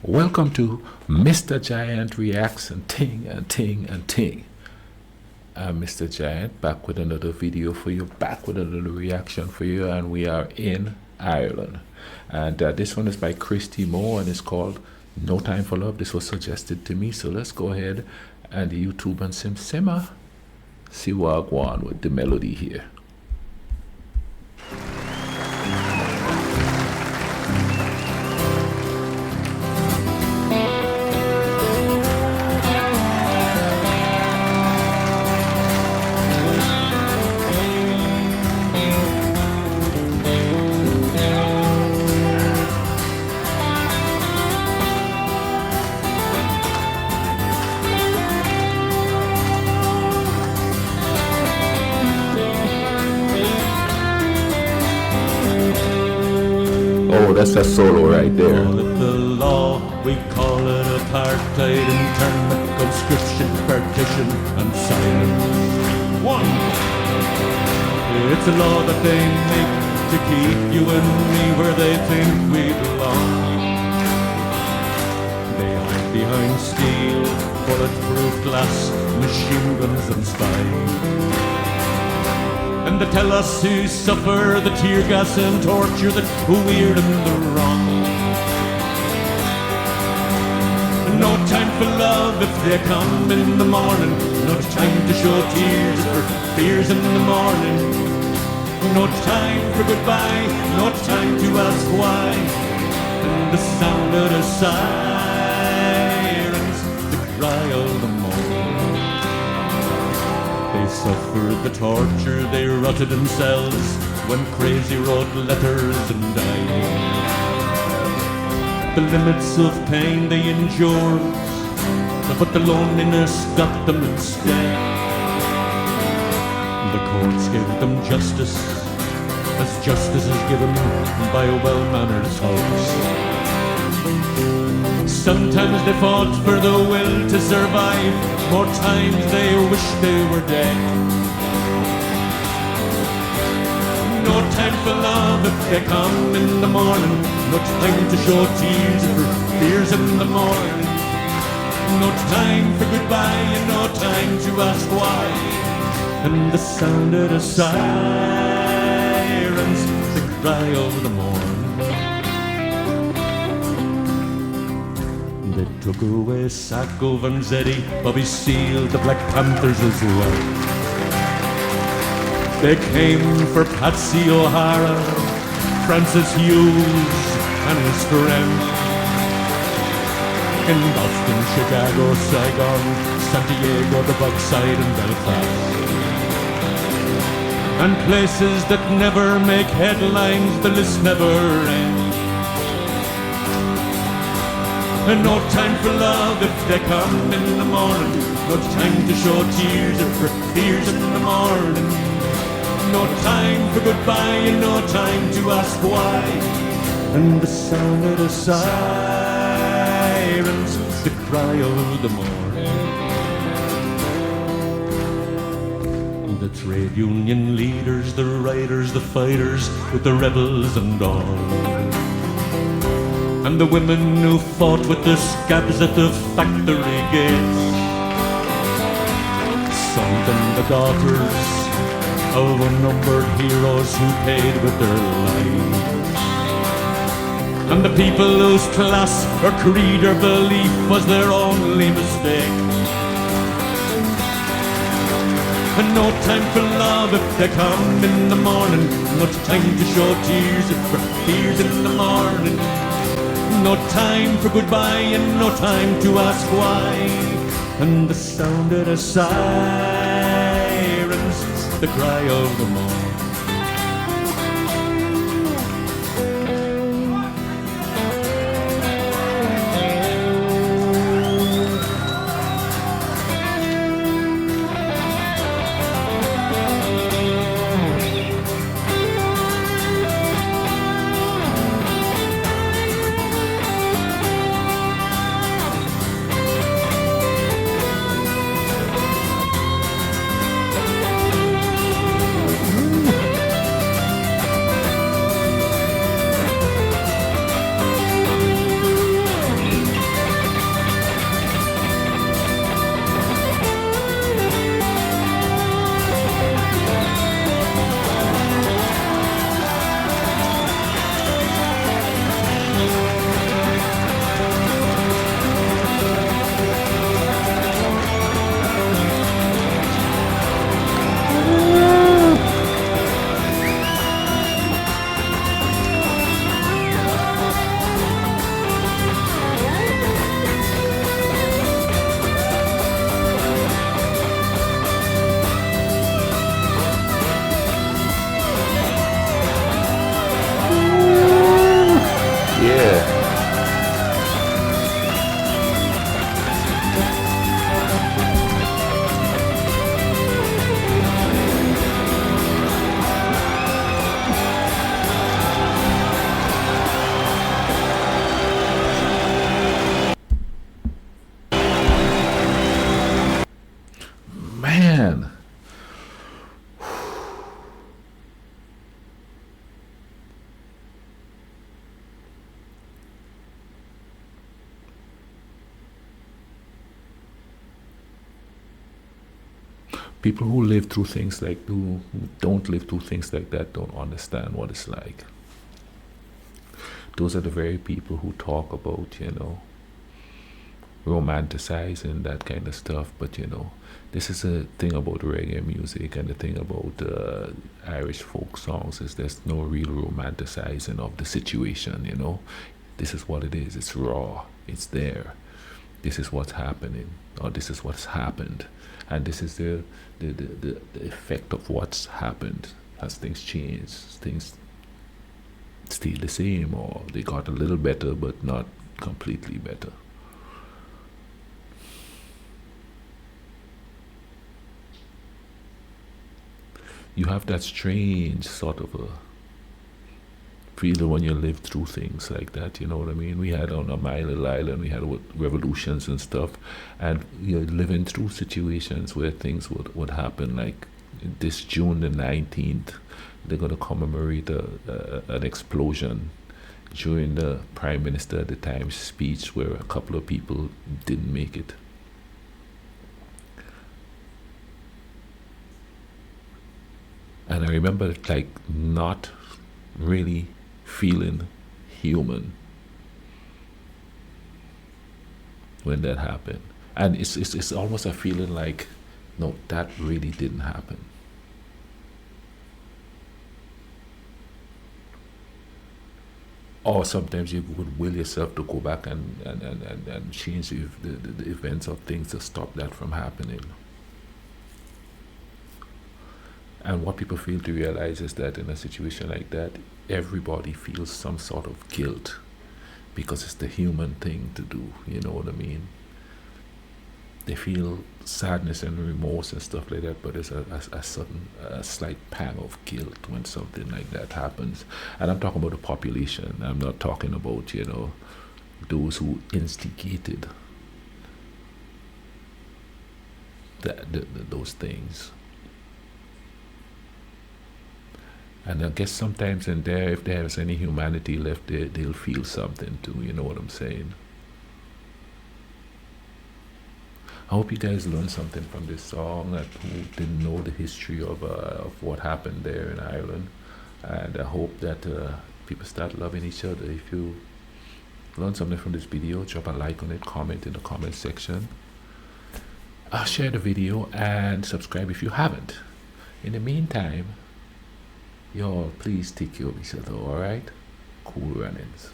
Welcome to Mr. Giant Reacts and Ting and Ting and Ting. I'm Mr. Giant, back with another video for you, back with another reaction for you, and we are in Ireland. And this one is by Christy Moore and it's called No Time for Love. This was suggested to me, so let's go ahead and YouTube and Simma. See what I go on with the melody here. Oh, that's a solo right there. Call it the law, we call it apartheid, internment, conscription, partition, and silence. One, it's a law that they make to keep you and me where they think we belong. They hide behind steel, bulletproof glass, machine guns and spies. And they tell us who suffer the tear gas and torture that we're in the wrong. No time for love if they come in the morning. No time to show tears for fears in the morning. No time for goodbye, no time to ask why. And the sound of the sirens, the cry of the morning. They suffered the torture, they rotted themselves when crazy wrote letters and died. The limits of pain they endured, but the loneliness got them instead. The courts gave them justice, as justice is given by a well-mannered house. Sometimes they fought for the will to survive, more times they wished they were dead. No time for love if they come in the morning. No time to show tears for fears in the morning. No time for goodbye and no time to ask why. And the sound of the sirens, the cry of the morning. They took away Sacco, Vanzetti, Bobby Seale, the Black Panthers as well. They came for Patsy O'Hara, Francis Hughes and his friend. In Boston, Chicago, Saigon, San Diego, the Backside and Belfast. And places that never make headlines, the list never ends. And no time for love if they come in the morning. No time to show tears if for fears in the morning. No time for goodbye and no time to ask why. And the sound of the sirens, the cry of the morning. The trade union leaders, the writers, the fighters, with the rebels and all. And the women who fought with the scabs at the factory gates. Sons and the daughters of unnumbered heroes who paid with their lives. And the people whose class or creed or belief was their only mistake. And no time for love if they come in the morning. No time to show tears if for fears in the morning. No time for goodbye and no time to ask why. And the sound of the sirens, the cry of the morning. People who live through things like who don't live through things like that don't understand what it's like. Those are the very people who talk about, romanticizing that kind of stuff. But this is a thing about reggae music, and the thing about Irish folk songs is there's no real romanticizing of the situation. This is what it is. It's raw. It's there. This is what's happening, or this is what's happened, and this is the effect of what's happened. Has things changed? Things stay the same, or they got a little better but not completely better? You have that strange sort of a feeling when you live through things like that, you know what I mean? We had on a Mile Island, we had revolutions and stuff, and you're living through situations where things would happen. Like this June the 19th, they're going to commemorate an explosion during the Prime Minister at the time's speech, where a couple of people didn't make it. And I remember like not really feeling human when that happened. And it's almost a feeling like, no, that really didn't happen. Or sometimes you would will yourself to go back and change the events of things to stop that from happening. And what people fail to realize is that in a situation like that, everybody feels some sort of guilt, because it's the human thing to do, you know what I mean? They feel sadness and remorse and stuff like that, but there's a slight pang of guilt when something like that happens. And I'm talking about the population. I'm not talking about, those who instigated those things. And I guess sometimes in there, if there's any humanity left, they'll feel something too, you know what I'm saying? I hope you guys learned something from this song, that who didn't know the history of what happened there in Ireland. And I hope that people start loving each other. If you learned something from this video, drop a like on it, comment in the comment section. Share the video and subscribe if you haven't. In the meantime, y'all please take care of each other, alright? Cool runnings.